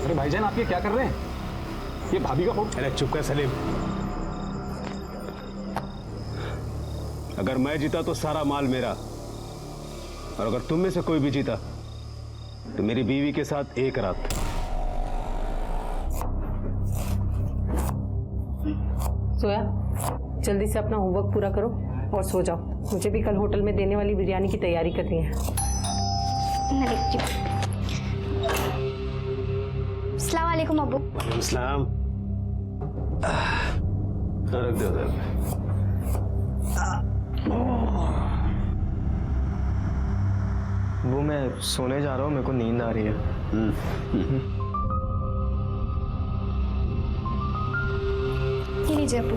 अरे भाईजान आप ये क्या कर रहे हैं? ये भाभी का फोन। अरे चुप कर सलीम। अगर मैं जीता तो सारा माल मेरा, और अगर तुम में से कोई भी जीता तो मेरी बीवी के साथ एक रात। सोया, जल्दी से अपना होमवर्क पूरा करो और सो जाओ। मुझे भी कल होटल में देने वाली बिरयानी की तैयारी करनी है। अस्सलाम वालेकुम अब्बू। वालेकुम सलाम। रख दो उधर। वो मैं सोने जा रहा हूँ, मेरे को नींद आ रही है। ये लीजिए अब्बू।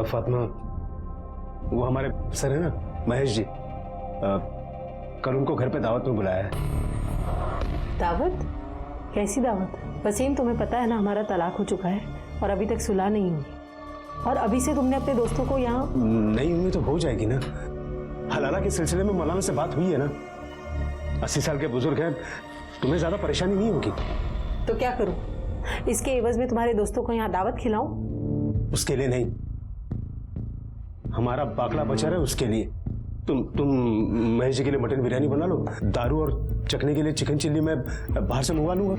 फातिमा, वो हमारे सर है ना महेश जी, कल उनको घर पे दावत में बुलाया है। दावत? कैसी दावत? वसीम, तुम्हें पता है ना हमारा तलाक हो चुका है और अभी तक सुलह नहीं हुई। और अभी से तुमने अपने दोस्तों को यहाँ। नहीं हुई तो हो जाएगी ना। हलाला के सिलसिले में मौलाना से बात हुई है ना। 80 साल के बुजुर्ग हैं, तुम्हें ज्यादा परेशानी नहीं होगी। तो क्या करूं? इसके एवज में तुम्हारे दोस्तों को यहाँ दावत खिलाऊं? उसके लिए नहीं, हमारा बाकला बचा है उसके लिए। तुम महेश जी के लिए मटन बिरयानी बना लो, दारू और चखने के लिए चिकन चिल्ली मैं बाहर से मंगवा लूंगा।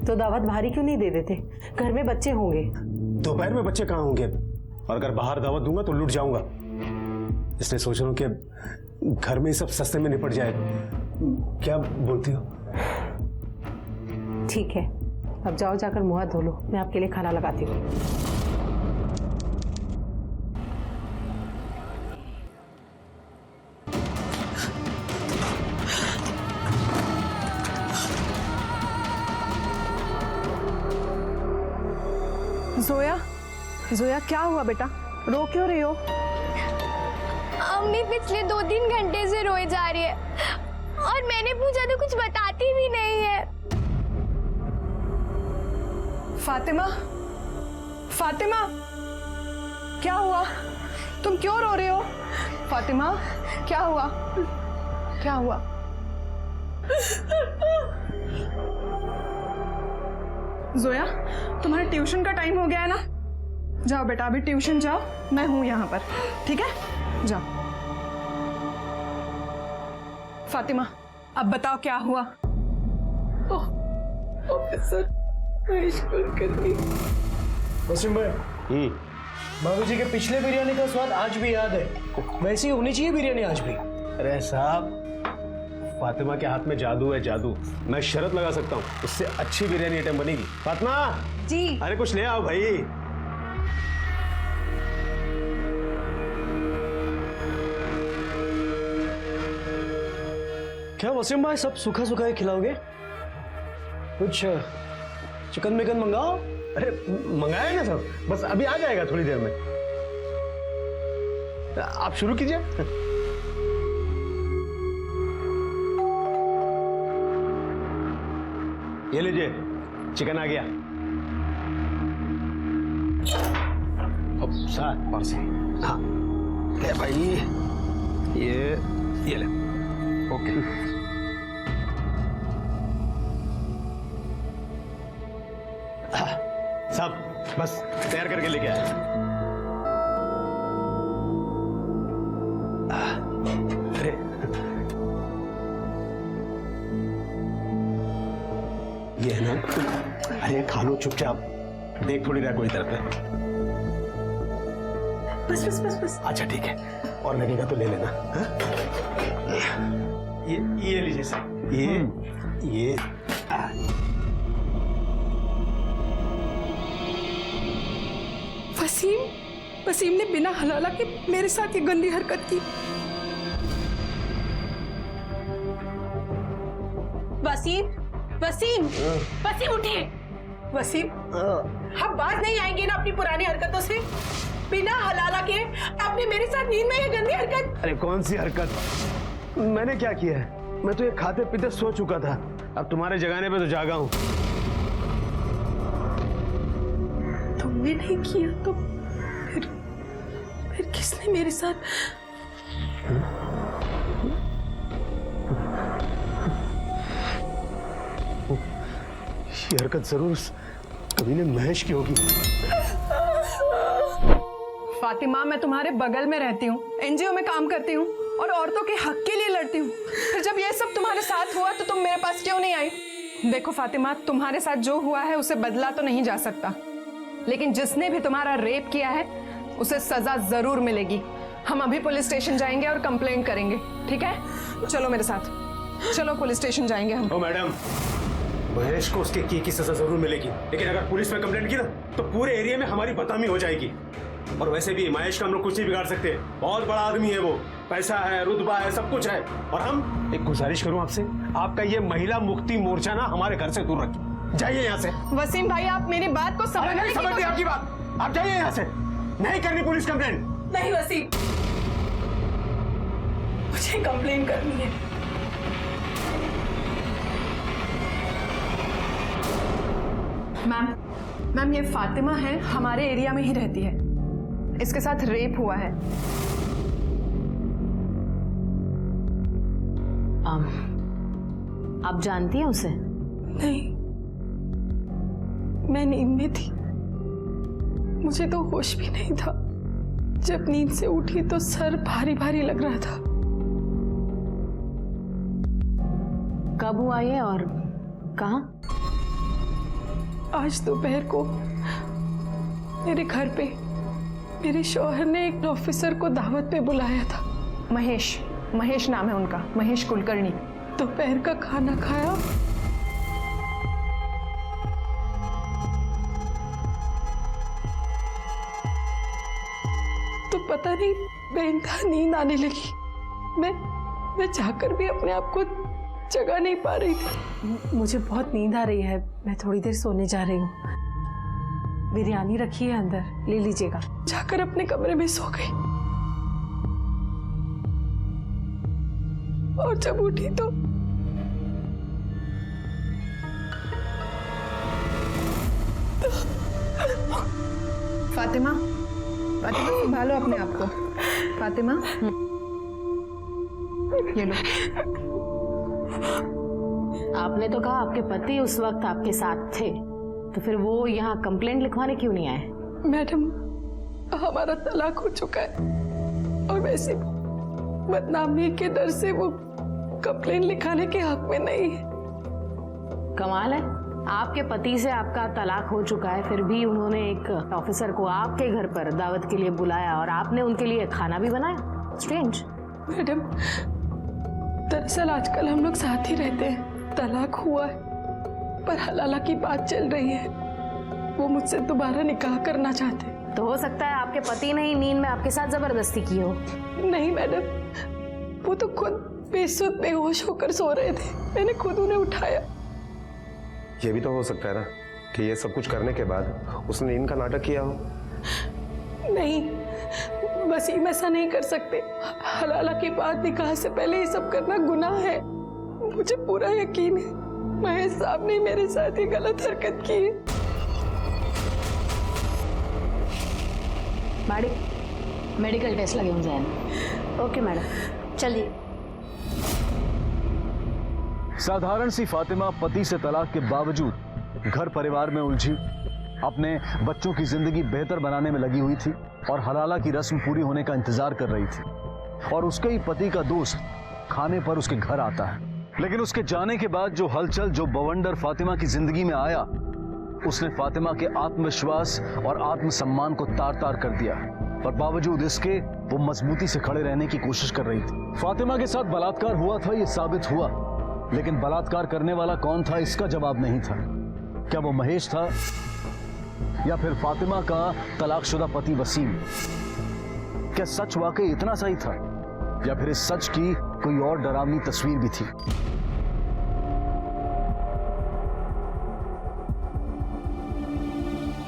तो दावत भारी क्यों नहीं दे देते? घर में बच्चे होंगे। दोपहर में बच्चे कहाँ होंगे? और अगर बाहर दावत दूंगा तो लुट जाऊंगा, इसलिए सोच रहा हूँ कि घर में ही सब सस्ते में निपट जाए। क्या बोलती हो? ठीक है, अब जाओ जाकर मुंह हाथ धो लो, मैं आपके लिए खाना लगाती हूँ। जोया, जोया क्या हुआ बेटा? रो क्यों रही हो? अम्मी पिछले 2-3 घंटे से रोए जा रही है और मैंने पूछा तो कुछ बताती भी नहीं है। फातिमा, फातिमा, क्या हुआ? तुम क्यों रो रहे हो? फातिमा, क्या हुआ? क्या हुआ? जोया, तुम्हारे ट्यूशन का टाइम हो गया है ना? जाओ बेटा, अभी ट्यूशन जाओ, मैं हूं यहाँ पर, ठीक है? जाओ। फातिमा, अब बताओ क्या हुआ? ऑफिसर, मैं स्कूल करती। वसीम भाई, भाभी जी के पिछले बिरयानी का स्वाद आज भी याद है। वैसी होनी चाहिए बिरयानी आज भी। अरे साहब, फातिमा के हाथ में जादू है, जादू। मैं शर्त लगा सकता हूँ, उससे अच्छी बिरयानी आइटम बनेगी। फातिमा जी। अरे कुछ ले आओ भाई। क्या वसीम भाई सब सूखा सूखा ही खिलाओगे? कुछ चिकन मिकन मंगाओ। अरे मंगाया ना सब, बस अभी आ जाएगा थोड़ी देर में। आप शुरू कीजिए। ये लीजिए, चिकन आ गया। अब साथ पार्सल। हाँ ले भाई, ये ले। ओके। सब बस तैयार करके लेके आया। अरे ये है ना, अरे खा लो चुपचाप, देख थोड़ी रहा कोई तरफ है। बस बस बस बस। अच्छा ठीक है, और लगेगा तो ले लेना। हा? ये लीजिए सर, ये वसीम ने बिना हलाला के मेरे साथ ये गंदी हरकत की। वसीम, वसीम, वसीम उठिए। वसीम, हम बात नहीं आएंगे ना अपनी पुरानी हरकतों से? बिना हलाला के आपने मेरे साथ नींद में ये गंदी हरकत। अरे कौन सी हरकत? मैंने क्या किया है? मैं तो ये खाते पीते सो चुका था, अब तुम्हारे जगाने पे तो जागा हूं। मैंने नहीं किया तो फिर किसने मेरे साथ? ये हरकत जरूर उस कमीने महेश की होगी। फातिमा, मैं तुम्हारे बगल में रहती हूँ, एनजीओ में काम करती हूँ और औरतों के हक के लिए लड़ती हूँ। फिर जब ये सब तुम्हारे साथ हुआ तो तुम मेरे पास क्यों नहीं आई? देखो फातिमा, तुम्हारे साथ जो हुआ है उसे बदला तो नहीं जा सकता, लेकिन जिसने भी तुम्हारा रेप किया है उसे सजा जरूर मिलेगी। हम अभी पुलिस स्टेशन जाएंगे और कंप्लेंट करेंगे, ठीक है? चलो मेरे साथ, चलो पुलिस स्टेशन जाएंगे हम। ओ मैडम, महेश को उसके की सजा जरूर मिलेगी, लेकिन अगर पुलिस में कंप्लेंट की ना तो पूरे एरिया में हमारी बदनामी हो जाएगी। और वैसे भी महेश का हम लोग कुछ नहीं बिगाड़ सकते, बहुत बड़ा आदमी है वो, पैसा है, रुतबा है, सब कुछ है। और हम एक गुजारिश करूं आपसे, आपका ये महिला मुक्ति मोर्चा ना हमारे घर से दूर रखिए, जाइए यहाँ से। वसीम भाई, आप मेरी बात को समझने की समझ आपकी बात, आप जाइए यहाँ से, नहीं करनी पुलिस कंप्लेंट। नहीं वसीम, मुझे कंप्लेन करनी है। मैम, ये फातिमा है, हमारे एरिया में ही रहती है, इसके साथ रेप हुआ है। आप जानती हैं उसे? नहीं, मैं नींद में थी, मुझे तो होश भी नहीं था। जब नींद से उठी तो सर भारी भारी लग रहा था। कब हुआ ये और कहाँ? आज दोपहर को मेरे घर पे मेरे शौहर ने एक ऑफिसर को दावत पे बुलाया था। महेश नाम है उनका, महेश कुलकर्णी। दोपहर का खाना खाया, तो पता नहीं बेइंतहा नींद आने लगी। मैं जाकर भी अपने आप को जगा नहीं पा रही थी। मुझे बहुत नींद आ रही है, मैं थोड़ी देर सोने जा रही हूँ। बिरयानी रखी है अंदर, ले लीजिएगा। जाकर अपने कमरे में सो गई और जब उठी तो फातिमा, संभालो अपने आप को। फातिमा, ये लो। आपने तो कहा आपके पति उस वक्त आपके साथ थे, तो फिर वो यहाँ कंप्लेंट लिखवाने क्यों नहीं आए? मैडम, हमारा तलाक हो चुका है और वैसे बदनामी के डर से वो कंप्लेंट लिखाने के हक में नहीं है। कमाल है, आपके पति से आपका तलाक हो चुका है, फिर भी उन्होंने एक ऑफिसर को आपके घर पर दावत के लिए बुलाया और आपने उनके लिए खाना भी बनाया। स्ट्रेंज। मैडम, दरअसल आजकल हम लोग साथ ही रहते हैं, तलाक हुआ है पर हलाला की बात चल रही है। वो मुझसे दोबारा निकाह करना चाहते हैं। तो हो सकता है आपके पति ने ही नींद में आपके साथ जबरदस्ती की हो। नहीं मैडम, वो तो खुद बेसुध बेहोश होकर सो रहे थे, मैंने खुद उन्हें उठाया। ये भी तो हो सकता है ना कि ये सब कुछ करने के बाद उसने इनका नाटक किया हो। नहीं, वसीम ऐसा नहीं कर सकते। हलाला की बात निकाह से पहले ये सब करना गुनाह है। मुझे पूरा यकीन है महेश साहब ने मेरे साथ ये गलत हरकत की है। बाड़ी, मेडिकल टेस्ट लगे होंगे। ओके मैडम, चलिए। साधारण सी फातिमा पति से तलाक के बावजूद घर परिवार में उलझी, अपने बच्चों की जिंदगी बेहतर बनाने में लगी हुई थी और हलाला की रस्म पूरी होने का इंतजार कर रही थी। और उसके ही पति का दोस्त खाने पर उसके घर आता है, लेकिन उसके जाने के बाद जो हलचल, जो बवंडर फातिमा की जिंदगी में आया, उसने फातिमा के आत्मविश्वास और आत्मसम्मान को तार तार कर दिया। पर बावजूद इसके वो मजबूती से खड़े रहने की कोशिश कर रही थी। फातिमा के साथ बलात्कार हुआ था, ये साबित हुआ, लेकिन बलात्कार करने वाला कौन था इसका जवाब नहीं था। क्या वो महेश था या फिर फातिमा का तलाकशुदा पति वसीम? क्या सच वाकई इतना सही था या फिर इस सच की कोई और डरावनी तस्वीर भी थी?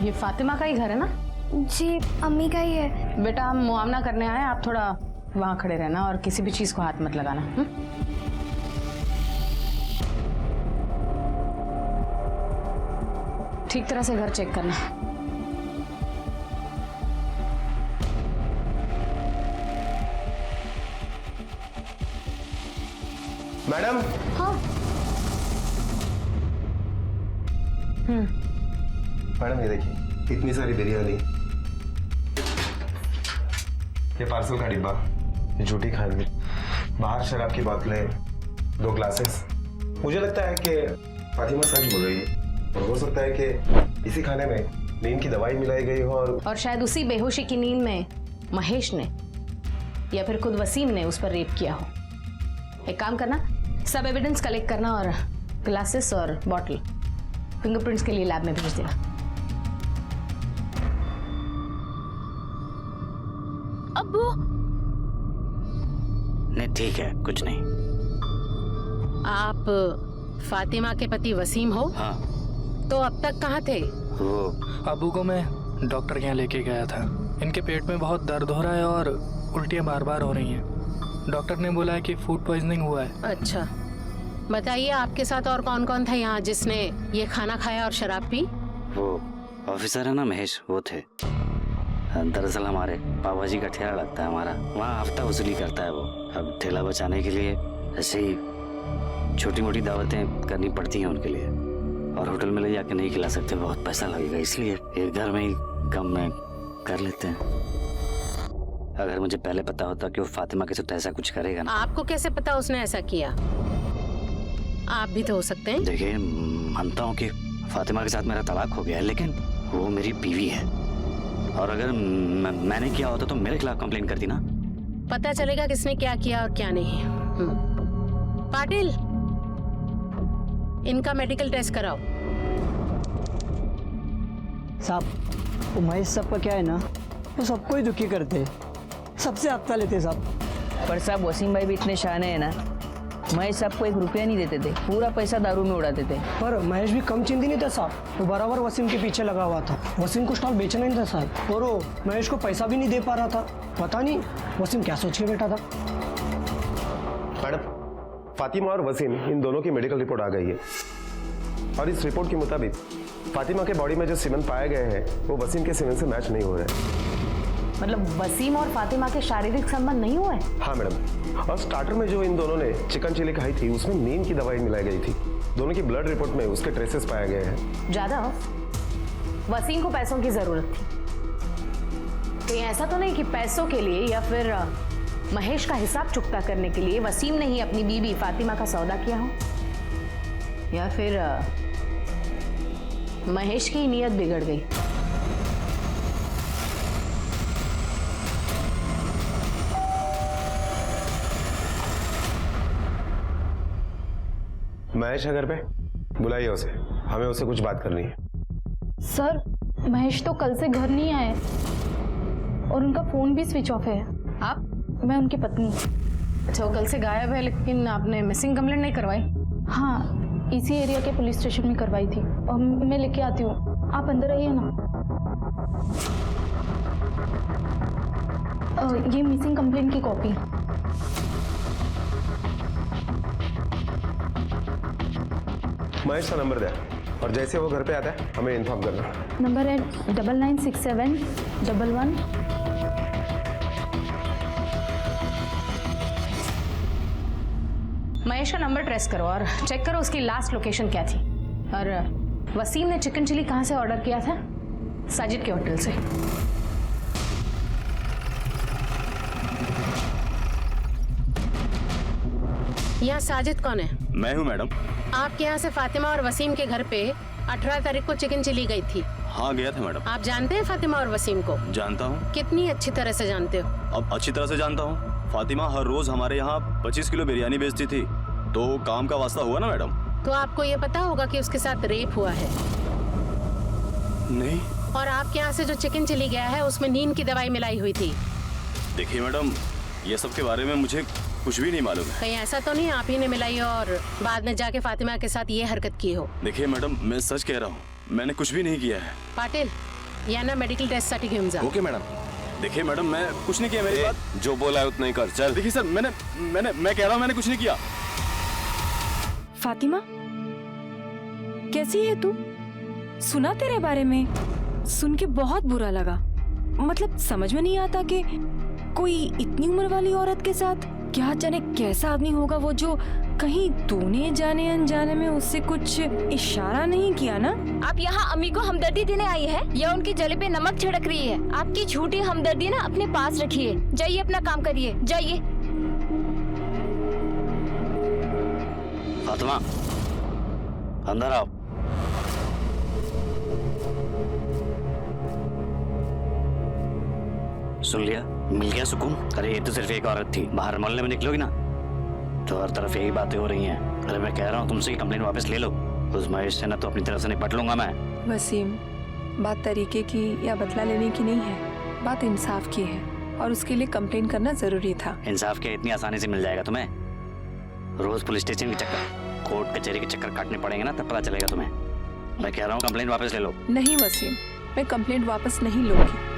ये फातिमा का ही घर है ना? जी, अम्मी का ही है। बेटा, हम मुआवना करने आए, आप थोड़ा वहां खड़े रहना और किसी भी चीज को हाथ मत लगाना। ठीक तरह से घर चेक करना। मैडम। हाँ। मैडम ये देखिए, इतनी सारी बिरयानी, ये पार्सल का डिब्बा, ये झूठी खाने, बाहर शराब की बोतलें, 2 ग्लासेस। मुझे लगता है कि फातिमा सच बोल रही है और हो सकता है कि इसी खाने में नींद की दवाई मिलाई गई हो और शायद उसी बेहोशी की नींद में महेश ने या फिर खुद वसीम ने उस पर रेप किया हो। एक काम करना, सब एविडेंस कलेक्ट करना और ग्लासेस और बॉटल फिंगरप्रिंट्स के लिए लैब में भेज देना। अब्बू नहीं ठीक है, कुछ नहीं। आप फातिमा के पति वसीम हो? हाँ। तो अब तक कहाँ थे? वो अबू को मैं डॉक्टर के यहाँ लेके गया था। इनके पेट में बहुत दर्द हो रहा है और उल्टियाँ बार बार हो रही हैं। डॉक्टर ने बोला है कि फूड पॉइजनिंग हुआ है। अच्छा, बताइए आपके साथ और कौन कौन था यहाँ जिसने ये खाना खाया और शराब पी? वो ऑफिसर है ना महेश, वो थे। दरअसल हमारे पापा जी का ठेला लगता है हमारा, वहाँ हफ्ता वसूली करता है वो। अब ठेला बचाने के लिए ऐसे ही छोटी मोटी दावतें करनी पड़ती हैं उनके लिए, और होटल में ले जाके नहीं खिला सकते, बहुत पैसा लगेगा, इसलिए एक घर में ही कम में कर लेते हैं। अगर मुझे पहले पता होता कि वो फातिमा के साथ ऐसा कुछ करेगा ना। आपको कैसे पता उसने ऐसा किया? आप भी तो हो सकते हैं। देखिए, मानता हूँ कि फातिमा के साथ मेरा तलाक हो गया है, लेकिन वो मेरी बीवी है, और अगर मैंने किया होता तो मेरे खिलाफ कंप्लेंट करती ना। पता चलेगा किसने क्या किया और क्या नहीं। पाटिल, इनका मेडिकल टेस्ट कराओ। साहब, वो महेश साहब का क्या है ना, वो सबको ही दुखी करते हैं, सबसे हफ्ता लेते साहब। पर साहब वसीम भाई भी इतने शाने हैं ना, महेश साहब को 1 रुपया नहीं देते थे, पूरा पैसा दारू में उड़ाते थे। पर महेश भी कम चिंती नहीं था साहब, वो बराबर वसीम के पीछे लगा हुआ था। वसीम को स्टॉल बेचना नहीं था साहब, और वो महेश को पैसा भी नहीं दे पा रहा था। पता नहीं वसीम क्या सोच के बैठा था। मैडम, फातिमा और वसीम इन दोनों की मेडिकल रिपोर्ट आ गई है, और इस रिपोर्ट के मुताबिक फातिमा के बॉडी में जो सीमेंट पाए गए हैं वो वसीम के सीमेंट से मैच नहीं हो रहे। मतलब वसीम और फातिमा के शारीरिक संबंध नहीं हुए? हाँ मैडम, और स्टार्टर में जो इन दोनों ने चिकन चिली खाई थी उसमें नींद की दवाई मिलाई गई थी। दोनों की ब्लड रिपोर्ट में उसके ट्रेसेस पाए गए हैं। जादव, वसीम को पैसों की जरूरत थी, कहीं ऐसा तो नहीं कि पैसों के लिए या फिर महेश का हिसाब चुकता करने के लिए वसीम ने ही अपनी बीवी फातिमा का सौदा किया हो, या फिर महेश की नीयत बिगड़ गई। महेश है घर पे? बुलाइए उसे, हमें उससे कुछ बात करनी है। सर, महेश तो कल से घर नहीं आए और उनका फोन भी स्विच ऑफ है। आप? मैं उनकी पत्नी। अच्छा, वो कल से गायब है, लेकिन आपने मिसिंग कंप्लेंट नहीं करवाई? हाँ, इसी एरिया के पुलिस स्टेशन में करवाई थी, और मैं लेके आती हूँ, आप अंदर रहिए ना। ये मिसिंग कंप्लेंट की कॉपी। महेश का नंबर दे, और जैसे वो घर पे आता है हमें इन्फॉर्म करना। नंबर है 996711। महेश का नंबर ट्रेस करो और चेक करो उसकी लास्ट लोकेशन क्या थी। और वसीम ने चिकन चिली कहाँ से ऑर्डर किया था? साजिद के होटल से। यहाँ साजिद कौन है? मैं हूँ मैडम। आपके यहाँ से फातिमा और वसीम के घर पे 18 तारीख को चिकन चिली गई थी। हाँ, गया था मैडम। आप जानते हैं फातिमा और वसीम को? जानता हूँ। कितनी अच्छी तरह से जानते हो? अब अच्छी तरह से जानता हूँ। फातिमा हर रोज हमारे यहाँ 25 किलो बिरयानी बेचती थी, तो काम का वास्ता हुआ ना मैडम। तो आपको ये पता होगा कि उसके साथ रेप हुआ है? नहीं। और आपके यहाँ से जो चिकन चिली गया है उसमें नींद की दवाई मिलाई हुई थी। देखिए मैडम, ये सब के बारे में मुझे कुछ भी नहीं मालूम है। कहीं ऐसा तो नहीं आप ही ने मिलाई और बाद में जाके फातिमा के साथ ये हरकत की हो? देखिए मैडम, मैं सच कह रहा हूँ, मैंने कुछ भी नहीं किया है। पाटिल, या ना medical test certificate. Okay madam. देखिए मैडम, मैं कुछ नहीं किया। मेरी बात जो बोला है उतना ही कर। चल। देखिए सर, मैं कह रहा हूँ मैंने कुछ नहीं किया। फातिमा, कैसी है तू? सुना तेरे बारे में, सुन के बहुत बुरा लगा। मतलब समझ में नहीं आता कि कोई इतनी उम्र वाली औरत के साथ, क्या जाने कैसा आदमी होगा वो जो कहीं तूने जाने अनजाने में उससे कुछ इशारा नहीं किया ना? आप यहाँ अम्मी को हमदर्दी देने आई है या उनके जले पे नमक छिड़क रही है? आपकी झूठी हमदर्दी ना अपने पास रखिए। जाइए अपना काम करिए, जाइए। फातिमा, अंदर आओ। सुन लिया? मिल गया सुकून? अरे ये तो सिर्फ एक औरत थी, बाहर मोहल्ले में निकलोगी ना तो हर तरफ यही बातें हो रही हैं। अरे मैं कह रहा हूँ तुमसे कि कंप्लेंट वापस ले लो। उस महेश से ना तो अपनी तरफ से निपट लूंगा मैं। वसीम, बात तरीके की या बदला लेने की नहीं है, बात इंसाफ की है और उसके लिए कंप्लेन करना जरूरी था। इंसाफ क्या इतनी आसानी से मिल जाएगा तुम्हें? रोज पुलिस स्टेशन के चक्कर, कोर्ट कचहरी के चक्कर काटने पड़ेंगे ना, तब पता चलेगा तुम्हें। मैं कह रहा हूँ कंप्लेंट वापस ले लो। नहीं वसीम, मैं कंप्लेंट वापस नहीं लूंगी।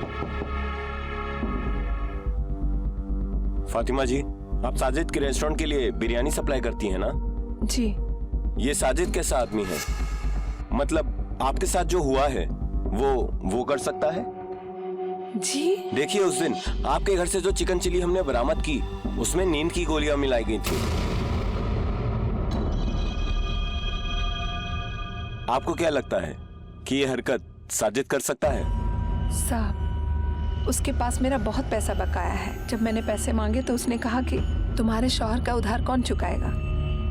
फातिमा जी, आप साजिद के रेस्टोरेंट के लिए बिरयानी सप्लाई करती हैं ना? जी। ये साजिद कैसा आदमी है? मतलब आपके साथ जो हुआ है वो कर सकता है? जी। देखिए, उस दिन आपके घर से जो चिकन चिली हमने बरामद की उसमें नींद की गोलियां मिलाई गई थी। आपको क्या लगता है कि ये हरकत साजिद कर सकता है? साहब, उसके पास मेरा बहुत पैसा बकाया है। जब मैंने पैसे मांगे तो उसने कहा कि तुम्हारे शौहर का उधार कौन चुकाएगा,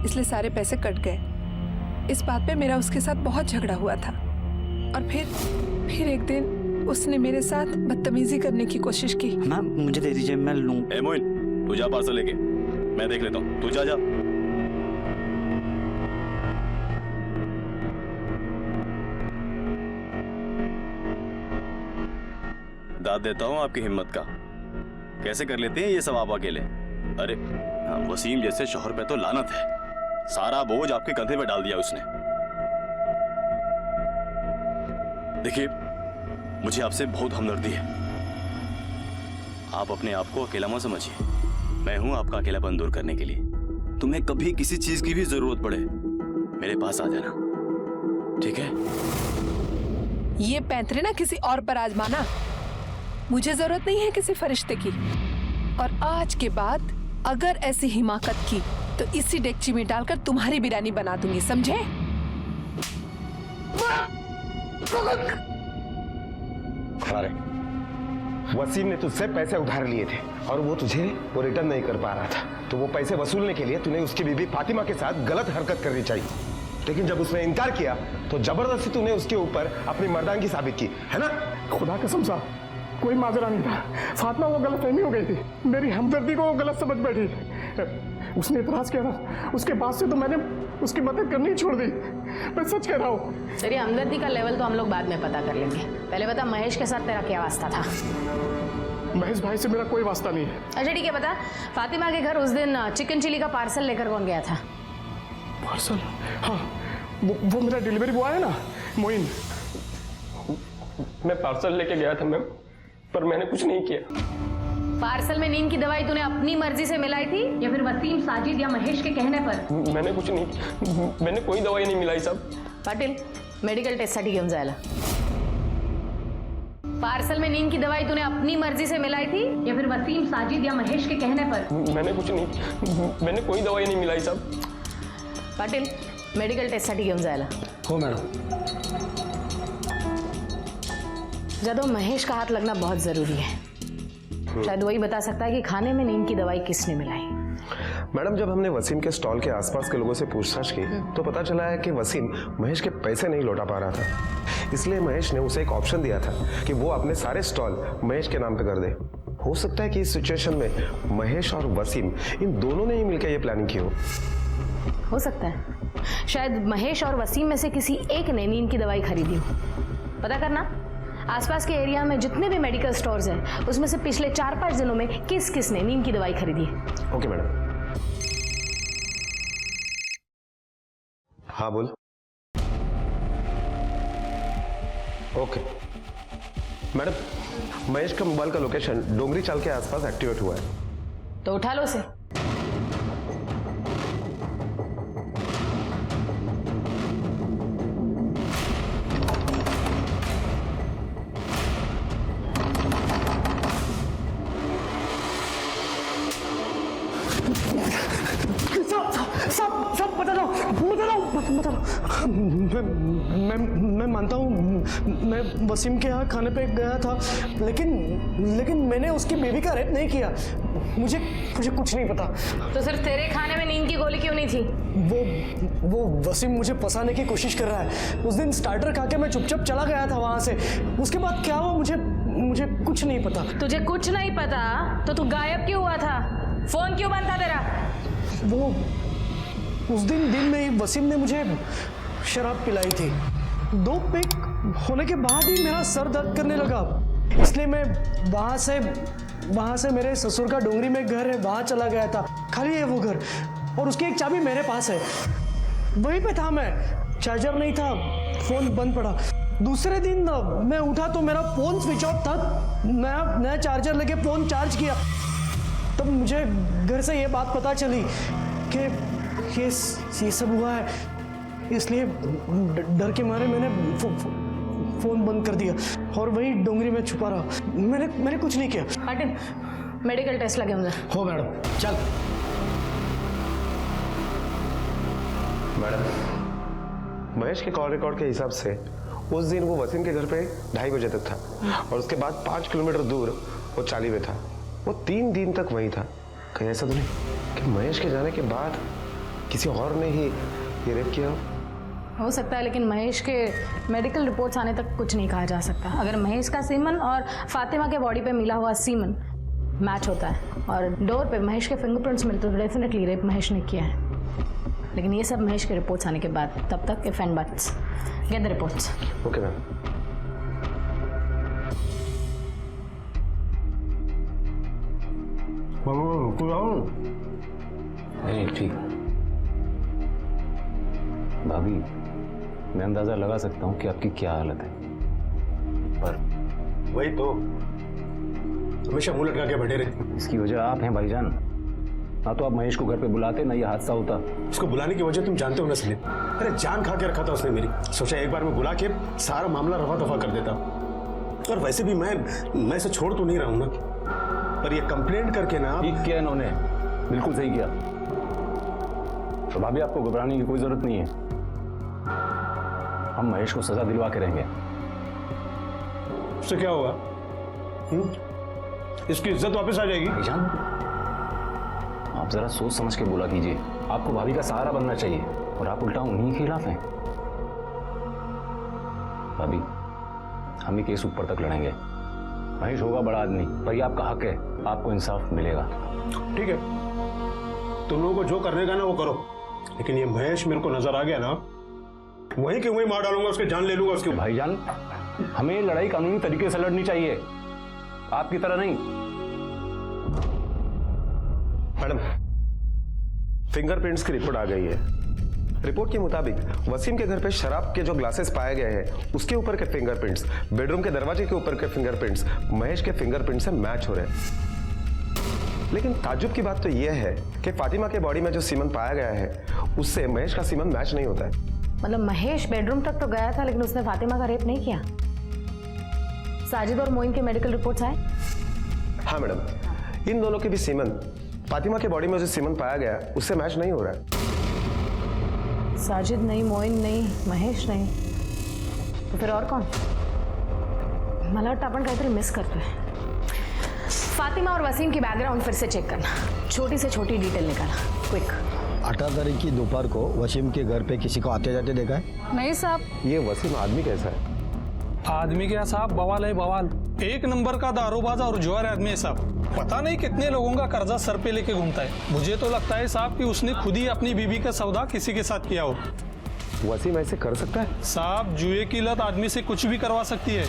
इसलिए सारे पैसे कट गए। इस बात पे मेरा उसके साथ बहुत झगड़ा हुआ था और फिर एक दिन उसने मेरे साथ बदतमीजी करने की कोशिश की। मैम मुझे दे दीजिए, मैं लूं। ए मोइन, तू जा पार्सल लेके, मैं देख लेता हूँ। तू जा। दाद देता हूँ आपकी हिम्मत का। कैसे कर लेते हैं ये सब आप अकेले? अरे वसीम जैसे शौहर पे तो लानत है, सारा बोझ आपके कंधे पे डाल दिया उसने। देखिए, मुझे आपसे बहुत हमदर्दी है। आप अपने आप को अकेला मत समझिए, मैं हूं आपका अकेलापन दूर करने के लिए। तुम्हें कभी किसी चीज की भी जरूरत पड़े मेरे पास आ जाना, ठीक है? ये पैंतरे ना किसी और पर आजमाना। मुझे जरूरत नहीं है किसी फरिश्ते की। और आज के बाद अगर ऐसी हिमाकत की तो इसी डेगची में डालकर तुम्हारी बिरयानी बना दूंगी, समझे? अरे वसीम ने तुझसे पैसे उधार लिए थे और वो तुझे वो रिटर्न नहीं कर पा रहा था, तो वो पैसे वसूलने के लिए तूने उसकी बीबी फातिमा के साथ गलत हरकत करनी चाहिए। लेकिन जब उसने इनकार किया तो जबरदस्ती तूने उसके ऊपर अपनी मर्दानगी साबित की, है ना? खुदा कसम साहब, कोई माजरा नहीं था। फातिमा को गलतफहमी हो गई थी, मेरी हमदर्दी को वो गलत समझ बैठी। उसने इतराज किया ना, उसके बाद से तो मैंने उसकी मदद करनी ही छोड़ दी। मैं सच कह रहा हूँ। तेरी हमदर्दी का लेवल तो हम लोग बाद में पता कर लेंगे। पहले बता, महेश के साथ तेरा क्या वास्ता था? महेश भाई से मेरा कोई वास्ता नहीं है। अच्छा ठीक है, बता फातिमा के घर उस दिन चिकन चिली का पार्सल लेकर कौन गया था? पार्सल? हाँ, वो मेरा डिलीवरी बॉय है ना, मोइन। मैं पार्सल लेके गया था मैम, पर मैंने कुछ नहीं किया। पार्सल में नींद की दवाई तूने अपनी मर्जी से मिलाई थी या फिर वसीम, साजिद या महेश के कहने पर? मैंने कुछ नहीं, मैंने कोई दवाई नहीं मिलाई साहब। पाटिल, मेडिकल टेस्टसाठी घेऊन जायला। पार्सल में नींद की दवाई तूने अपनी मर्जी से मिलाई थी या फिर वसीम, साजिद या महेश के कहने पर? मैंने कुछ नहीं, मैंने कोई दवाई नहीं मिलाई साहब। पाटिल, मेडिकल टेस्टसाठी घेऊन जायला। हो मैडम। जादव, महेश का हाथ लगना बहुत जरूरी है। शायद वही बता सकता है कि खाने में नींद की दवाई किसने मिलाई। मैडम, जब हमने वसीम के स्टॉल के आसपास के लोगों से पूछताछ की तो पता चला है कि वसीम महेश के पैसे नहीं लौटा पा रहा था, इसलिए महेश ने उसे एक ऑप्शन दिया था कि वो अपने सारे स्टॉल महेश के नाम पे कर दे। हो सकता है कि इस सिचुएशन में महेश और वसीम इन दोनों ने ही मिलकर ये प्लानिंग की हो सकता है शायद महेश और वसीम में से किसी एक ने नींद की दवाई खरीदी हो। पता करना आसपास के एरिया में जितने भी मेडिकल स्टोर्स हैं उसमें से पिछले 4-5 दिनों में किस किस ने नींद की दवाई खरीदी है। Okay madam. हाँ बोल। ओके मैडम, महेश का मोबाइल का लोकेशन डोंगरी चाल के आसपास एक्टिवेट हुआ है, तो उठा लो उसे। सब मैं मानता हूँ मैं वसीम के यहाँ खाने पे गया था, लेकिन मैंने उसकी बेबी का रेप नहीं किया। मुझे कुछ नहीं पता। तो सिर्फ तेरे खाने में नींद की गोली क्यों नहीं थी? वो वसीम मुझे फंसाने की कोशिश कर रहा है। उस दिन स्टार्टर खा के मैं चुपचाप चला गया था वहां से। उसके बाद क्या हुआ मुझे कुछ नहीं पता। तुझे कुछ नहीं पता तो तू गायब क्यों हुआ था? फोन क्यों बंद था तेरा? वो उस दिन में ही वसीम ने मुझे शराब पिलाई थी। 2 पेग होने के बाद ही मेरा सर दर्द करने लगा, इसलिए मैं वहां से मेरे ससुर का डोंगरी में घर है, वहां चला गया था। खाली है वो घर और उसकी एक चाबी मेरे पास है। वहीं पे था मैं, चार्जर नहीं था, फोन बंद पड़ा। दूसरे दिन मैं उठा तो मेरा फोन स्विच ऑफ था। नया चार्जर लेके फोन चार्ज किया, तब मुझे घर से ये बात पता चली कि ये सब हुआ है। इसलिए डर के मारे मैंने फोन बंद कर दिया और वही डोंगरी में छुपा रहा। मैंने कुछ नहीं किया। हटिन, मेडिकल टेस्ट लगे मुझे। हो मैडम, चल। मैडम, महेश के कॉल रिकॉर्ड के हिसाब से उस दिन वो वसीम के घर पे 2:30 बजे तक था और उसके बाद 5 किलोमीटर दूर वो चाली में था। वो 3 दिन तक वहीं था। कहीं ऐसा तो नहीं कि महेश के जाने के बाद किसी और ने ही ये रेप किया हो सकता है, लेकिन महेश के मेडिकल रिपोर्ट्स आने तक कुछ नहीं कहा जा सकता। अगर महेश का सीमन और फातिमा के बॉडी पे मिला हुआ सीमन मैच होता है और डोर पे महेश के फिंगरप्रिंट्स मिलते तो डेफिनेटली रेप महेश ने किया है। लेकिन ये सब महेश के रिपोर्ट्स आने के बाद, तब तक if and buts, get the reports. Okay ma'am. नहीं ठीक भाभी, मैं अंदाजा लगा सकता हूँ कि आपकी क्या हालत है, पर वही तो हमेशा मुंह लटका के बैठे रहते। इसकी वजह आप हैं भाईजान। ना तो आप महेश को घर पे बुलाते, ना ये हादसा होता। उसको बुलाने की वजह तुम जानते हो ना सलीम। अरे जान खा के रखा था उसने मेरी। सोचा एक बार में बुला के सारा मामला रफा दफा कर देता। और वैसे भी मैं इसे छोड़ तो नहीं रहा हूं ना, पर ये कंप्लेंट करके ना। ठीक किया इन्होंने, बिल्कुल सही किया। तो भाभी आपको घबराने की कोई जरूरत नहीं है। हम महेश को सजा दिलवा के रहेंगे। उससे क्या होगा? इसकी इज्जत वापस आ जाएगी। भाईजान, आप जरा सोच समझ के बोला कीजिए। आपको भाभी का सहारा बनना चाहिए और आप उल्टा उन्हीं के खिलाफ हैं। भाभी, हम ही केस ऊपर तक लड़ेंगे। महेश होगा बड़ा आदमी, पर ये आपका हक है, आपको इंसाफ मिलेगा। ठीक है, तुम लोगों को जो करने का ना वो करो, लेकिन ये महेश मेरे को नजर आ गया ना, वहीं के वहीं मार डालूंगा, उसके जान ले लूंगा उसके। भाईजान, हमें लड़ाई कानूनी तरीके से लड़नी चाहिए, आपकी तरह नहीं। मैडम, फिंगरप्रिंट्स की रिपोर्ट आ गई है। रिपोर्ट के मुताबिक वसीम के घर पे शराब के जो ग्लासेस पाए गए हैं उसके ऊपर के फिंगरप्रिंट्स, बेडरूम के दरवाजे के ऊपर के फिंगरप्रिंट्स महेश के फिंगरप्रिंट से मैच हो रहे हैं। लेकिन ताज्जुब की बात तो यह है कि फातिमा के बॉडी में जो सीमन पाया गया है उससे महेश का सीमन मैच नहीं होता है। मतलब महेश बेडरूम तक तो गया था, लेकिन उसने फातिमा का रेप नहीं किया। साजिद और मोइन के मेडिकल रिपोर्ट्स आए? हाँ मैडम, इन दोनों के भी सीमन फातिमा के बॉडी में जो सीमन पाया गया उससे मैच नहीं हो रहा है। साजिद नहीं, मोइन नहीं, महेश नहीं, तो फिर और कौन? मला वाटतं आपण काहीतरी मिस करतोय। फातिमा और वसीम की बैकग्राउंड फिर से चेक करना, छोटी से छोटी डिटेल निकालना, क्विक। 18 तारीख की दोपहर को वसीम के घर पे किसी को आते जाते देखा है? नहीं साहब। ये वसीम आदमी कैसा है? आदमी क्या साहब, बवाल है बवाल। 1 नंबर का दारूबाज और जुआर आदमी है साहब। पता नहीं कितने लोगों का कर्जा सर पे लेके घूमता है। मुझे तो लगता है साहब कि उसने खुद ही अपनी बीबी का सौदा किसी के साथ किया हो। वसीम ऐसे कर सकता है? साहब, जुए की लत आदमी से कुछ भी करवा सकती है।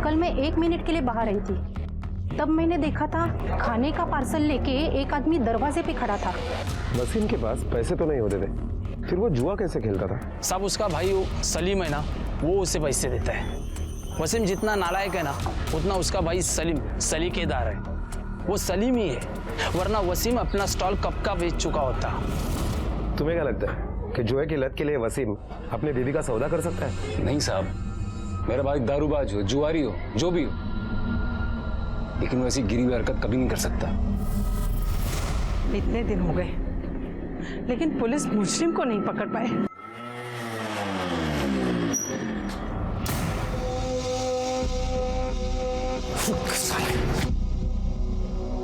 कल मैं 1 मिनट के लिए बाहर आई थी, तब मैंने देखा था खाने का पार्सल लेके एक आदमी दरवाजे पे खड़ा था। वसीम के पास पैसे तो नहीं होते थे, फिर वो जुआ कैसे खेलता था? साहब, उसका भाई सलीम है ना, वो उसे पैसे देता है। वसीम जितना नालायक है ना, उतना उसका भाई सलीम सलीकेदार है। वो सलीम ही है, वरना वसीम अपना स्टॉल कब का बेच चुका होता। तुम्हें क्या लगता है कि जुए की लत के लिए वसीम अपनी बीवी का सौदा कर सकता है? नहीं साहब, मेरा भाई दारूबाज हो, जुआरी हो, जो भी हो, लेकिन वैसी गिरी हुई हरकत कभी नहीं कर सकता। इतने दिन हो गए, लेकिन पुलिस मुजरिम को नहीं पकड़ पाए।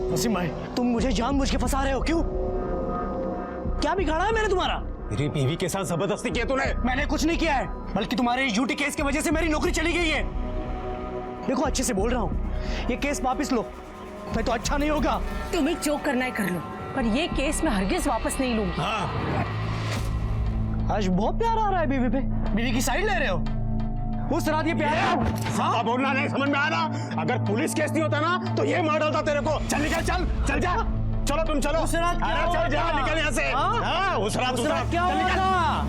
वसीम भाई, तुम मुझे जानबूझ के फंसा रहे हो, क्यों? क्या बिगाड़ा है मैंने तुम्हारा? मेरी बीवी के साथ जबरदस्ती किया तूने? मैंने कुछ नहीं किया है, बल्कि तुम्हारे झूठी केस की वजह से मेरी नौकरी चली गई है। देखो, अच्छे से बोल रहा हूँ, ये केस वापस लो, नहीं तो अच्छा नहीं होगा। तुम्हें जो करना है कर लो, पर ये केस मैं हरगिज वापस नहीं लूंगी। आज बहुत प्यार आ रहा है बीवी पे, बीवी की साइड ले रहे हो। उस रात ये प्यार हाँ? बोलना नहीं समझ में आ रहा। अगर पुलिस केस नहीं होता ना तो ये मार डालता तेरे को। चल निकल, चल चल जा, चलो तुम चलो। उस रात क्या अरे चल जा, हुआ था? निकल यहाँ से। हाँ, उस रात क्या हुआ था?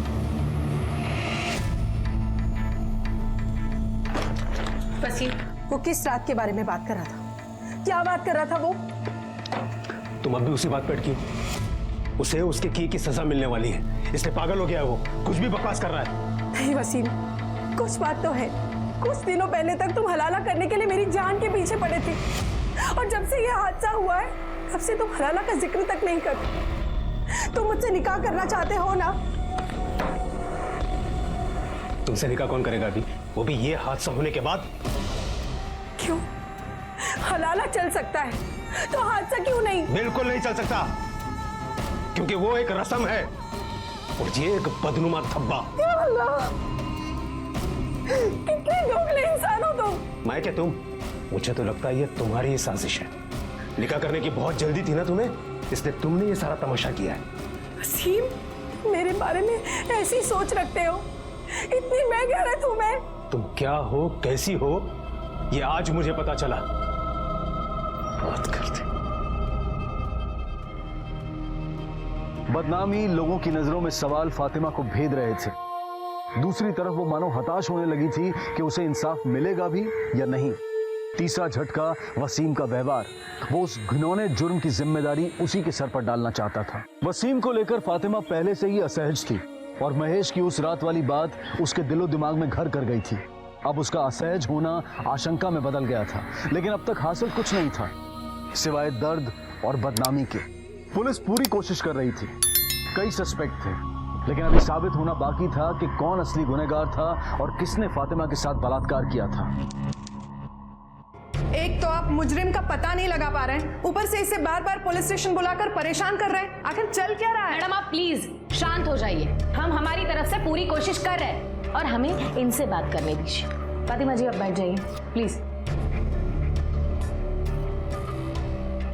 वसीम, वो किस रात के बारे में बात कर रहा था? क्या बात कर रहा था वो? तुम अब भी उसी बात पर अटकी हो। उसे उसके की सजा मिलने वाली है, इसलिए पागल हो गया है वो, कुछ भी बकवास कर रहा है। नहीं वसीम, कुछ बात तो है। कुछ दिनों पहले तक तुम हलाला करने के लिए मेरी जान के पीछे पड़े थे, और जब से ये हादसा हुआ है तब से तुम हलाला का जिक्र तक नहीं करते। तुम मुझसे निकाह करना चाहते हो ना? तुमसे निकाह कौन करेगा अभी, वो भी ये हादसा होने के बाद? क्यों? हलाला चल सकता है तो हादसा क्यों नहीं? बिल्कुल नहीं चल सकता, क्योंकि वो एक रस्म है और ये एक बदनुमा धब्बा। या अल्लाह, कितने दोगले इंसान हो तुम। मैं क्या तुम? मुझे तो लगता है ये तुम्हारी ही साजिश है। निकाह करने की बहुत जल्दी थी ना तुम्हें, इसलिए तुमने ये सारा तमाशा किया है। वसीम, मेरे बारे में ऐसी सोच रखते हो? इतनी मैं गलत हूं मैं? तुम क्या हो, कैसी हो, ये आज मुझे पता चला। बात करते। बदनामी, लोगों की नजरों में सवाल फातिमा को भेद रहे थे। दूसरी तरफ वो मानो हताश होने लगी थी कि उसे इंसाफ मिलेगा भी या नहीं। तीसरा झटका, वसीम का व्यवहार। वो उस घिनौने जुर्म की जिम्मेदारी उसी के सर पर डालना चाहता था। वसीम को लेकर फातिमा पहले से ही असहज थी और महेश की उस रात वाली बात उसके दिलो दिमाग में घर कर गई थी। अब उसका असहज होना आशंका में बदल गया था, लेकिन अब तक हासिल कुछ नहीं था सिवाय दर्द और बदनामी के। पुलिस पूरी कोशिश कर रही थी, कई सस्पेक्ट थे, लेकिन अभी साबित होना बाकी था कि कौन असली गुनहगार था और किसने फातिमा के साथ बलात्कार किया था। एक तो आप मुजरिम का पता नहीं लगा पा रहे हैं, ऊपर से इसे बार बार पुलिस स्टेशन बुलाकर परेशान कर रहे हैं। आखिर चल क्या रहा है? मैडम, आप प्लीज शांत हो जाइए। हम हमारी तरफ से पूरी कोशिश कर रहे हैं और हमें इनसे बात करने दीजिए। फातिमा जी, आप बैठ जाइए प्लीज।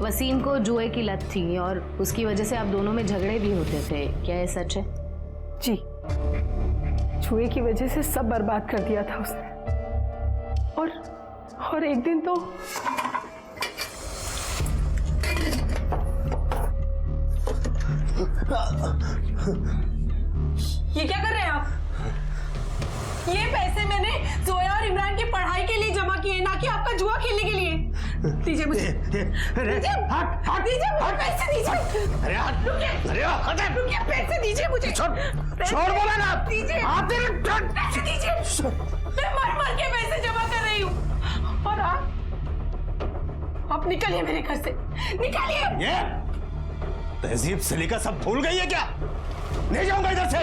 वसीम को जुए की लत थी और उसकी वजह से आप दोनों में झगड़े भी होते थे, क्या ये सच है? जी, जुए की वजह से सब बर्बाद कर दिया था उसने। और एक दिन तो ये क्या कर रहे हैं आप? ये पैसे मैंने जोया और इमरान की पढ़ाई के लिए जमा किए, ना कि आपका जुआ खेलने के लिए। दीजिए मुझे, दीजिए, दीजिए मुझे पैसे, दीजिए। अरे हट, अरे हट, रुकिए, पैसे दीजिए मुझे। छोड़ बोला ना, दीजिए, पैसे दीजिए। मैं मर मर के पैसे जमा कर रही हूँ, और आप निकलिए मेरे घर से, निकलिए। ये तहजीब सलीका सब भूल गई है क्या? नहीं जाऊंगा इधर से।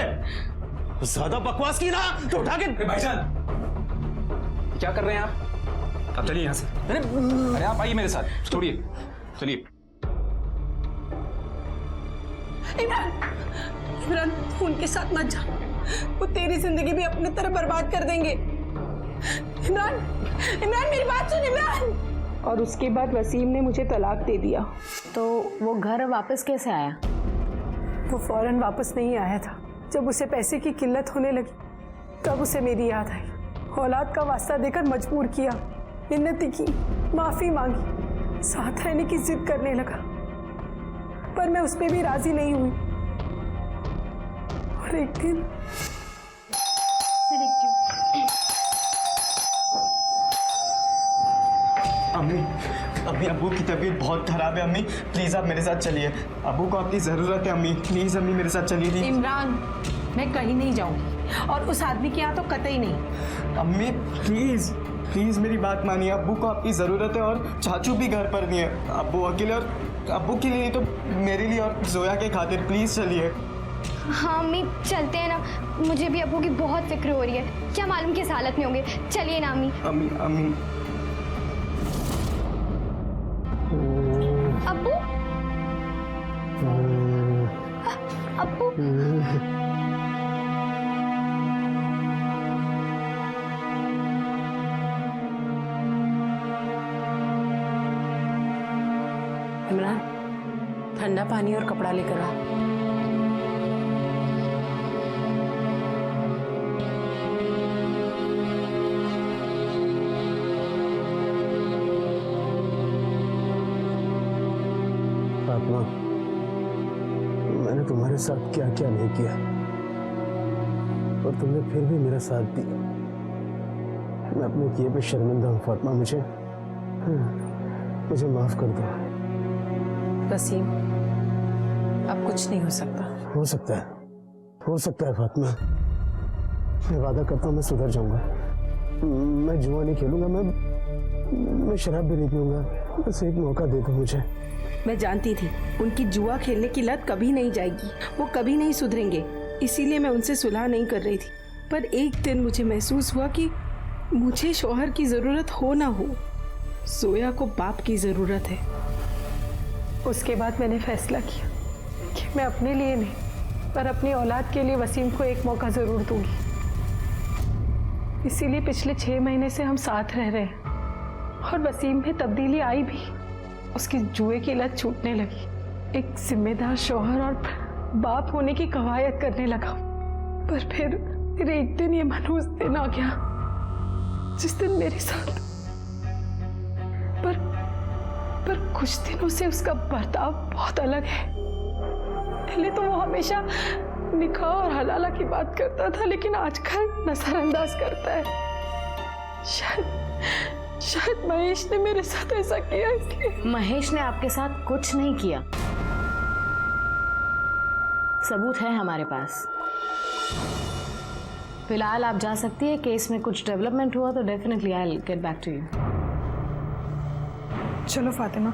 ज्यादा बकवास की ना तो उठा के। भाईजान, क्या कर रहे हैं आप? आप चलिए यहाँ से। अरे आप आइए मेरे साथ, छोड़िए, चलिए। इमरान, तू उनके साथ मत जा, वो तेरी जिंदगी भी अपनी तरह बर्बाद कर देंगे। इमरान, इमरान मेरी बात सुन इमरान। और उसके बाद वसीम ने मुझे तलाक दे दिया। तो वो घर वापस कैसे आया? वो फौरन वापस नहीं आया था। जब उसे पैसे की किल्लत होने लगी तब उसे मेरी याद आई। औलाद का वास्ता देकर मजबूर किया, मिन्नती की, माफी मांगी, साथ रहने की जिद करने लगा, पर मैं उस पर भी राजी नहीं हुई। और एक दिन अम्मी, अम्मी अब्बू की तबीयत बहुत खराब है। अम्मी प्लीज आप मेरे साथ चलिए, अब्बू को आपकी जरूरत है। अम्मी प्लीज, अम्मी मेरे साथ चलिए। इमरान, मैं कहीं नहीं जाऊंगी और उस आदमी के यहाँ तो कतई नहीं। अम्मी प्लीज, प्लीज मेरी बात मानिए, अब्बू को आपकी जरूरत है और चाचू भी घर पर नहीं है। अब्बू अकेले, और अब्बू के लिए तो मेरे लिए और जोया के खातिर प्लीज चलिए। हाँ अम्मी चलते हैं ना, मुझे भी अब्बू की बहुत फिक्र हो रही है, क्या मालूम किस हालत में होंगे। चलिए ना अम्मी। अम्मी, अम्मी अब्बू इमरान, ठंडा पानी और कपड़ा लेकर आ। फातिमा, मैंने तुम्हारे साथ क्या क्या नहीं किया और तुमने फिर भी मेरा साथ दिया। मैं अपने किए पे शर्मिंदा हूँ फातिमा, मुझे माफ कर दो। वसीम, अब कुछ नहीं हो सकता। हो सकता है फातिमा। मैं वादा करता हूँ मैं सुधर जाऊंगा। मैं जुआ नहीं खेलूंगा, मैं शराब भी नहीं पीऊंगा। बस एक मौका दे दो मुझे। मैं जानती थी उनकी जुआ खेलने की लत कभी नहीं जाएगी, वो कभी नहीं सुधरेंगे, इसीलिए मैं उनसे सुलह नहीं कर रही थी। पर एक दिन मुझे महसूस हुआ कि मुझे शौहर की जरूरत हो ना हो, जोया को बाप की जरूरत है। उसके बाद मैंने फैसला किया कि मैं अपने लिए नहीं पर अपनी औलाद के लिए वसीम को एक मौका जरूर दूंगी। इसीलिए पिछले 6 महीने से हम साथ रह रहे हैं और वसीम में तब्दीली आई भी। उसकी जुए की लत छूटने लगी, एक जिम्मेदार शौहर और बाप होने की कवायद करने लगा। पर फिर एक दिन ये मनहूस दिन आ गया जिस दिन मेरे साथ पर कुछ दिनों से उसका बर्ताव बहुत अलग है। पहले तो वो हमेशा निकाह और हलाला की बात करता था, लेकिन आजकल नजरअंदाज करता है। शायद महेश ने मेरे साथ ऐसा किया इसलिए। महेश ने आपके साथ कुछ नहीं किया, सबूत है हमारे पास। फिलहाल आप जा सकती है। केस में कुछ डेवलपमेंट हुआ तो definitely I will get back to you. चलो फातिमा,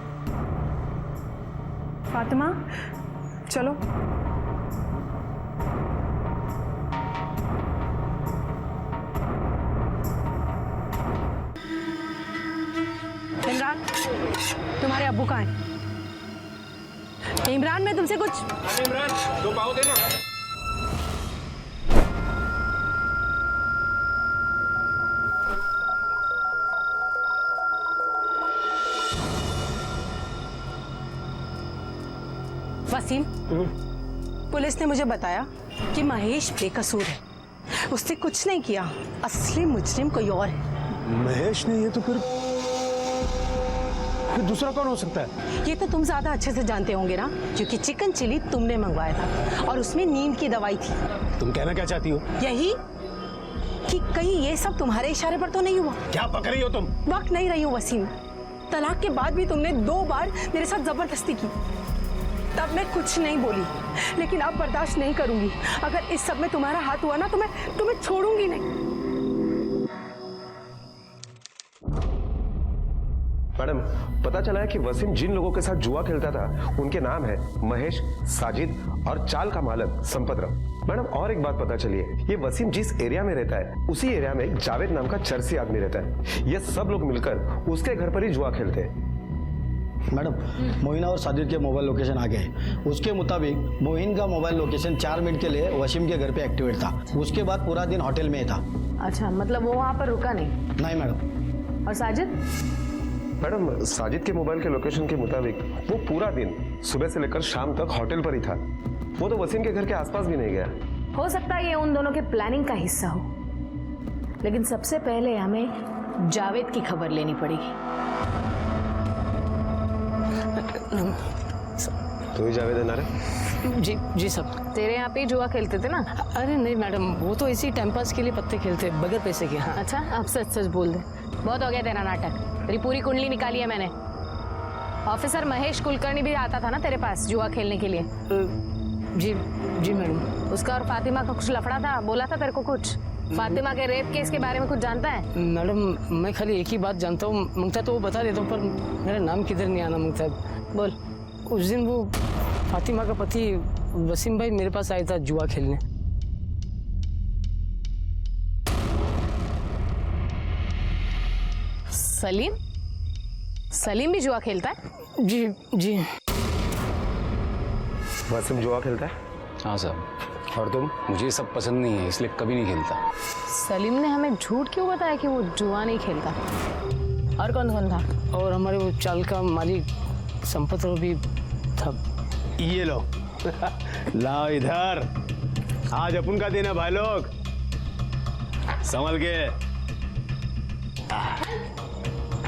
फातिमा चलो। इमरान, तुम्हारे अब्बू कहाँ हैं? इमरान, मैं तुमसे कुछ। इमरान, 2 पाव देना। वसीम, पुलिस ने मुझे बताया कि महेश बेकसूर है, उसने कुछ नहीं किया। असली मुजरिम कोई और है। महेश ने ये तो फिर दूसरा कौन हो सकता है? ये तो तुम ज्यादा अच्छे से जानते होंगे ना, क्योंकि चिकन चिली तुमने मंगवाया था और उसमें नींद की दवाई थी। तुम कहना क्या चाहती हो? यही कि कहीं ये सब तुम्हारे इशारे पर तो नहीं हुआ। क्या पक रही हो तुम? वक्त नहीं रही हूँ वसीम। तलाक के बाद भी तुमने 2 बार मेरे साथ जबरदस्ती की, तब मैं कुछ नहीं बोली, लेकिन अब बर्दाश्त नहीं करूंगी। अगर इस सब में तुम्हारा हाथ हुआ ना तो मैं तुम्हें छोड़ूंगी नहीं। मैडम, पता चला है कि वसीम जिन लोगों के साथ जुआ खेलता था उनके नाम है महेश, साजिद और चाल का मालक संपतराव। मैडम, और एक बात पता चली है, ये वसीम जिस एरिया में रहता है उसी एरिया में एक जावेद नाम का चरसी आदमी रहता है। ये सब लोग मिलकर उसके घर पर ही जुआ खेलते हैं। मैडम, मोहिना और साजिद के मोबाइल लोकेशन आ गए। उसके मुताबिक मोहिन का मोबाइल लोकेशन 4 मिनट के लिए वसीम के घर पे एक्टिवेट था। उसके बाद पूरा दिन होटल में ही था। अच्छा, मतलब वो वहाँ पर रुका नहीं? नहीं मैडम। और साजिद? मैडम, साजिद के मोबाइल के लोकेशन के मुताबिक वो पूरा दिन सुबह से लेकर शाम तक होटल पर ही था। वो तो वसीम के घर के आसपास भी नहीं गया। हो सकता है ये उन दोनों के प्लानिंग का हिस्सा हो, लेकिन सबसे पहले हमें जावेद की खबर लेनी पड़ेगी। तो ही जावेद है ना रे? जी सब। तेरे यहाँ पे जुआ खेलते थे ना? अरे नहीं मैडम, वो तो इसी टाइम पास के लिए पत्ते खेलते बगैर पैसे के। हाँ। अच्छा, अब सच सच बोल दे। बहुत हो गया तेरा नाटक। तेरी पूरी कुंडली निकाली है मैंने। ऑफिसर महेश कुलकर्णी भी आता था ना तेरे पास जुआ खेलने के लिए? जी मैडम। उसका और फातिमा का कुछ लफड़ा था, बोला था तेरे को कुछ? फातिमा के रेप केस के बारे में कुछ जानता है? मैडम, मैं खाली एक ही बात जानता हूँ, मंगता तो वो बता देता हूँ, पर मेरा नाम किधर नहीं आना मंगता। बोल। उस दिन वो फातिमा का पति वसीम भाई मेरे पास आया था जुआ खेलने। सलीम भी जुआ खेलता है? जी। वसीम जुआ खेलता है? हाँ सर। और तुम? मुझे सब पसंद नहीं है, इसलिए कभी नहीं खेलता। सलीम ने हमें झूठ क्यों बताया कि वो जुआ नहीं खेलता? और कौन कौन था? और हमारे वो चाल का मालिक संपत भी था। ये लो लाओ इधर, आज अपन का दिन है भाई लोग, संभल के।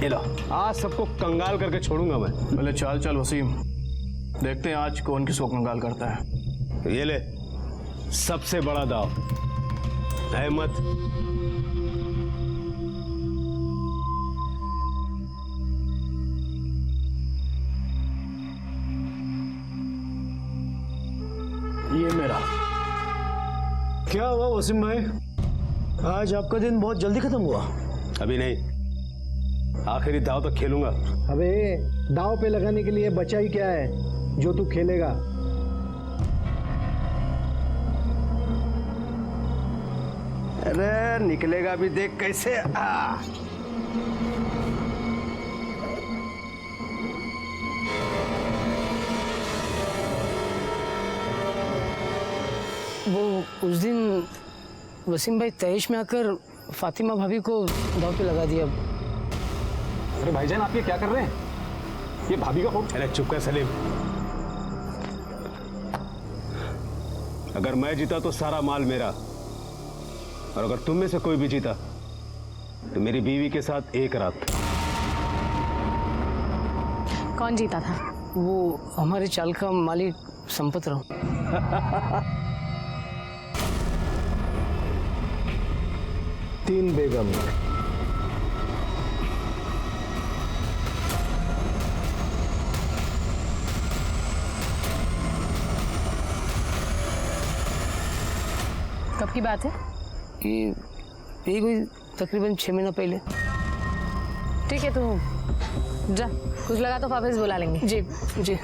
ये लो, आज सबको कंगाल करके छोड़ूंगा मैं। पहले चाल चल वसीम, देखते हैं आज कौन किसको कंगाल करता है। ये ले, सबसे बड़ा दाव, अहमद। ये मेरा। क्या हुआ वसीम भाई, आज आपका दिन बहुत जल्दी खत्म हुआ? अभी नहीं, आखिरी दाव तो खेलूंगा। अबे दाव पे लगाने के लिए बचा ही क्या है जो तू खेलेगा? अरे निकलेगा भी, देख कैसे। वो उस दिन वसीम भाई तैश में आकर फातिमा भाभी को दाव पे लगा दिया। अरे भाईजान आप ये क्या कर रहे हैं? ये भाभी का फोन। अरे चुप कर सलीम, अगर मैं जीता तो सारा माल मेरा, और अगर तुम में से कोई भी जीता तो मेरी बीवी के साथ एक रात। कौन जीता था? वो हमारे चाल का मालिक संपत राव। 3 बेगम। कब की बात है? ये कोई तकरीबन 6 महीना पहले। ठीक है, तू जा, कुछ लगा तो वापस बुला लेंगे। जी जी।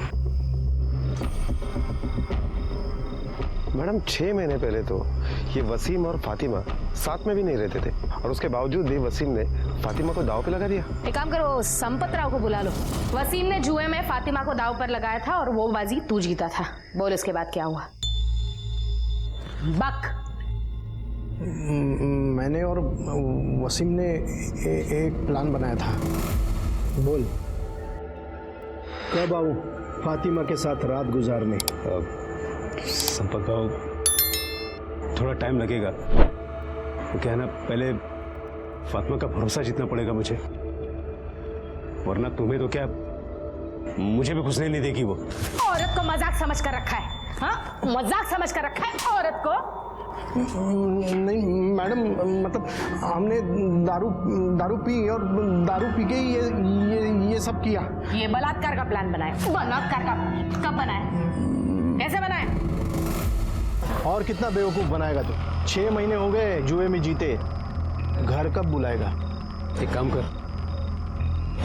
मैडम 6 महीने पहले तो ये वसीम और फातिमा साथ में भी नहीं रहते थे, और उसके बावजूद भी वसीम ने फातिमा को दाव पे लगा दिया। एक काम करो, संपत राव को बुला लो। वसीम ने जुए में फातिमा को दाव पर लगाया था और वो बाजी तू जीता था। बोल उसके बाद क्या हुआ? बक। मैंने और वसीम ने एक प्लान बनाया था। बोल, कब आऊं फातिमा के साथ रात गुजारने? संपत भाव, थोड़ा टाइम लगेगा। वो क्या है ना, पहले फातिमा का भरोसा जीतना पड़ेगा मुझे, वरना तुम्हें तो क्या, मुझे भी घुसने नहीं देगी वो। औरत को मजाक समझ कर रखा है? हाँ, मजाक समझ कर रखा है औरत को? नहीं मैडम, मतलब हमने दारू पी और दारू पी के ये सब किया। ये बलात्कार का प्लान बनाया। बलात्कार का कब बनाया? कैसे बनाया? और कितना बेवकूफ बनाएगा तू? 6 महीने हो गए जुए में जीते, घर कब बुलाएगा? एक काम कर,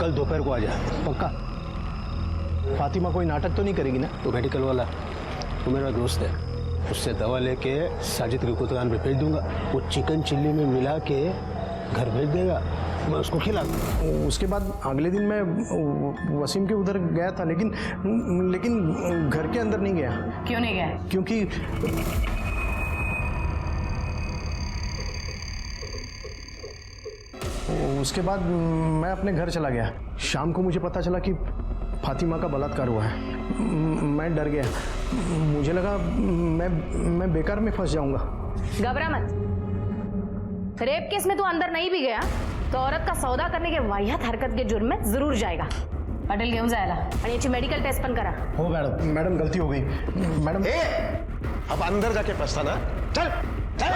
कल दोपहर को आ जा। पक्का? फातिमा कोई नाटक तो नहीं करेगी ना? तो मेडिकल वाला वो मेरा दोस्त है, उससे दवा लेके साजिद की दुकान पे भेज दूंगा। वो चिकन चिल्ली में मिला के घर भेज देगा, मैं उसको खिला दूंगा। उसके बाद अगले दिन मैं वसीम के उधर गया था, लेकिन घर के अंदर नहीं गया। क्यों नहीं गया? क्योंकि उसके बाद मैं अपने घर चला गया। शाम को मुझे पता चला कि फातिमा का बलात्कार हुआ है। मैं डर गया, मुझे लगा मैं बेकार में फंस जाऊंगा। घबरा मत। रेप केस में तू अंदर नहीं भी गया तो औरत का सौदा करने के वाहियात हरकत के जुर्म में जरूर जाएगा। हॉटेल घेऊन जायला आणि याची मेडिकल टेस्ट पण करा। हो मैडम गलती हो गई मैडम। अब अंदर जाके पछताना। चल चल।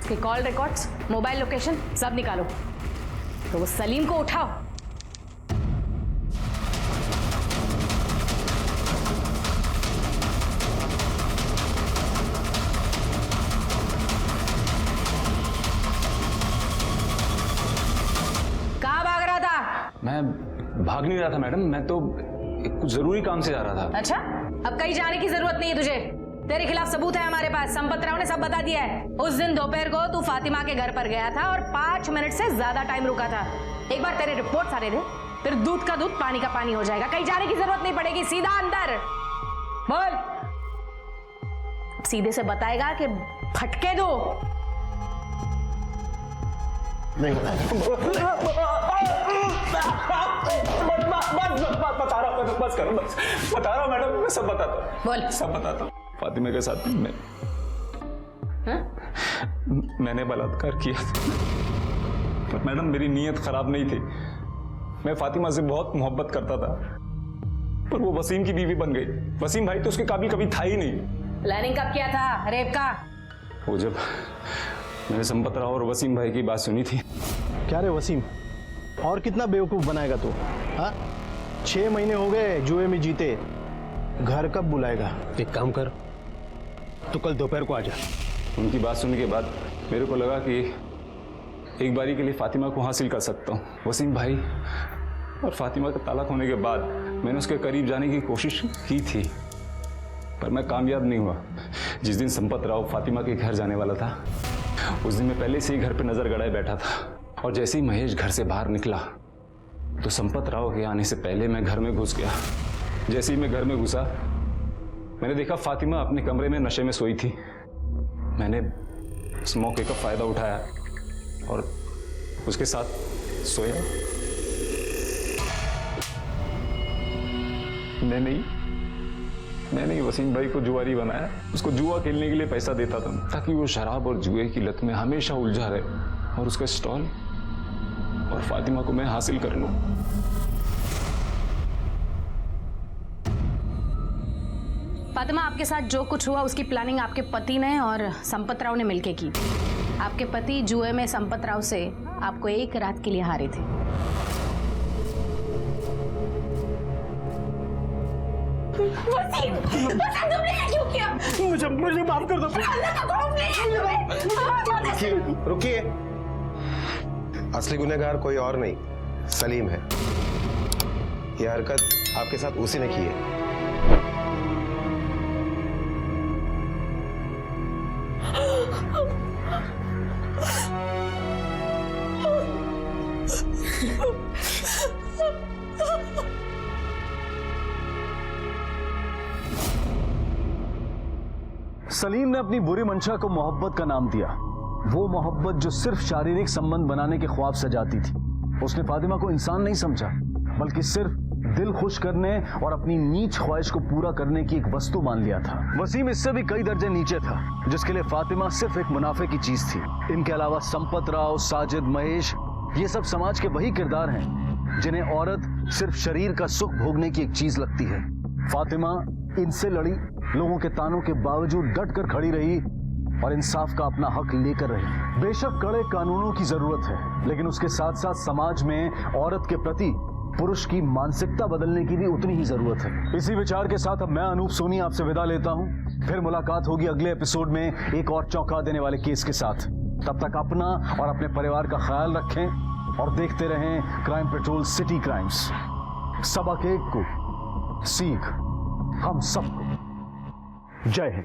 उसके कॉल रिकॉर्ड्स, मोबाइल लोकेशन सब निकालो। तो वो सलीम को उठाओ। कहाँ भाग रहा था? मैं भाग नहीं रहा था मैडम, मैं तो कुछ जरूरी काम से जा रहा था। अच्छा, अब कहीं जाने की जरूरत नहीं है तुझे। तेरे खिलाफ सबूत है हमारे पास। संपत राव ने सब बता दिया है। उस दिन दोपहर को तू फातिमा के घर पर गया था और 5 मिनट से ज्यादा टाइम रुका था। एक बार तेरे रिपोर्ट सारे दे, फिर दूध का दूध पानी का पानी हो जाएगा। कहीं जाने की जरूरत नहीं पड़ेगी, सीधा अंदर। बोल। सीधे से बताएगा कि फटके दो। नहीं बता रहा हूँ मैडम, मैं सब बताता हूँ। बोल। सब बताता हूँ। फातिमा के साथ मैंने बलात्कार किया पर मैडम मेरी नीयत खराब नहीं थी। मैं फातिमा से बहुत मोहब्बत करता था पर वो वसीम की बीवी बन गई। वसीम भाई तो उसके काबिल कभी था ही नहीं। प्लानिंग कब किया था रेप का? वो जब मैंने संपत राव और वसीम भाई की बात सुनी थी। क्या रे वसीम, और कितना बेवकूफ बनाएगा तू? हाँ, 6 महीने हो गए जुए में जीते, घर कब बुलाएगा? एक काम कर, तो कल दोपहर को आ जा। उनकी बात सुनने के बाद मेरे को लगा कि एक बारी के लिए फातिमा को हासिल कर सकता हूँ। वसीम भाई और फातिमा का तलाक होने के बाद मैंने उसके करीब जाने की कोशिश की थी पर मैं कामयाब नहीं हुआ। जिस दिन संपत राव फातिमा के घर जाने वाला था उस दिन मैं पहले से ही घर पे नजर गड़ाए बैठा था और जैसे ही महेश घर से बाहर निकला तो संपत राव के आने से पहले मैं घर में घुस गया। जैसे ही मैं घर में घुसा मैंने देखा फातिमा अपने कमरे में नशे में सोई थी। मैंने उस मौके का फायदा उठाया और उसके साथ सोया। मैं नहीं वसीम भाई को जुआरी बनाया। उसको जुआ खेलने के लिए पैसा देता था ताकि वो शराब और जुए की लत में हमेशा उलझा रहे और उसका स्टॉल और फातिमा को मैं हासिल कर लूं। फातिमा, आपके साथ जो कुछ हुआ उसकी प्लानिंग आपके पति ने और संपत राव ने मिलकर की। आपके पति जुए में संपत राव से आपको एक रात के लिए हारे थे। वसीम, तुमने ये क्यों किया? मुझे माफ कर दो। रुकिए, असली गुनहगार कोई और नहीं सलीम है। यह हरकत आपके साथ उसी ने की है। सलीम ने अपनी बुरी मंशा को मोहब्बत का नाम दिया। वो मोहब्बत जो सिर्फ शारीरिक संबंध बनाने के ख्वाब सजाती थी। उसने फातिमा को इंसान नहीं समझा बल्कि सिर्फ दिल खुश करने और अपनी नीच ख्वाहिश को पूरा करने की एक वस्तु मान लिया था। वसीम इससे भी कई दर्जे नीचे था जिसके लिए फातिमा सिर्फ एक मुनाफे की चीज थी। इनके अलावा संपत राव, साजिद, महेश, ये सब समाज के वही किरदार हैं जिन्हें औरत सिर्फ शरीर का सुख भोगने की एक चीज लगती है। फातिमा इनसे लड़ी, लोगों के तानों के बावजूद डट कर खड़ी रही और इंसाफ का अपना हक लेकर रही। बेशक कड़े कानूनों की जरूरत है लेकिन उसके साथ साथ समाज में औरत के प्रति पुरुष की मानसिकता बदलने की भी उतनी ही जरूरत है। इसी विचार के साथ अब मैं अनूप सोनी आपसे विदा लेता हूं। फिर मुलाकात होगी अगले एपिसोड में एक और चौंका देने वाले केस के साथ। तब तक अपना और अपने परिवार का ख्याल रखें और देखते रहें क्राइम पेट्रोल सिटी क्राइम्स। सबक एक को सीख हम सबको। जय हिंद।